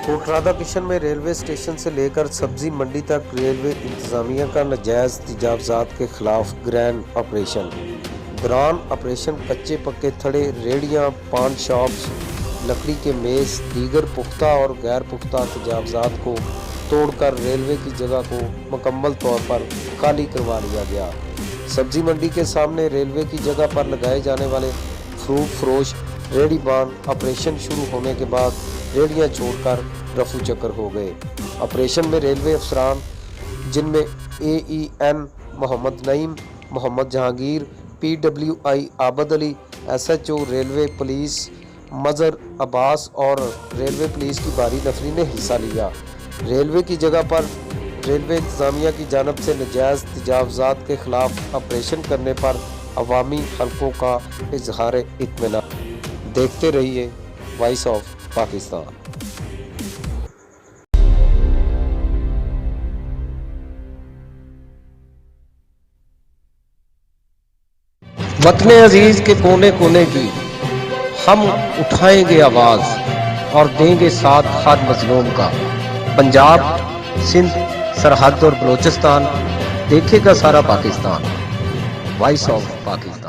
कोटरादा किशन में railway station से लेकर सब्जी मंडी तक रेलवे इंतजामिया का नाजायज तजावजात के खिलाफ ग्रैंड ऑपरेशन। दौरान ऑपरेशन कच्चे पक्के थड़े, रेहड़ियाँ, पान शॉप्स, लकड़ी के मेज़, दीगर पुख्ता और गैर पुख्ता तजावजात को तोड़कर रेलवे की जगह को मुकम्मल तौर पर खाली करवा लिया गया। सब्जी मंडी के सामने रेलवे की जगह पर लगाए जाने वाले फ्रूट फरोश रेहड़ी बान ऑपरेशन शुरू होने के बाद रेहड़ियाँ छोड़कर रफू चक्कर हो गए। ऑपरेशन में रेलवे अफसरान जिनमें AEN Mohammad Naeem, Mohammad Jahangir, PWI Abid Ali, SHO railway police Mazhar Abbas और रेलवे पुलिस की भारी नफरी ने हिस्सा लिया। रेलवे की जगह पर रेलवे इंतजामिया की जानब से नाजायज़ तजावजात के खिलाफ ऑपरेशन करने पर अवामी हलकों का इजहार इत्मीनान। देखते रहिए वॉइस ऑफ पाकिस्तान। वतने अजीज के कोने कोने की हम उठाएंगे आवाज और देंगे साथ हर मजलूम का। पंजाब, सिंध, सरहद और बलोचिस्तान देखेगा सारा पाकिस्तान। Voice of Pakistan.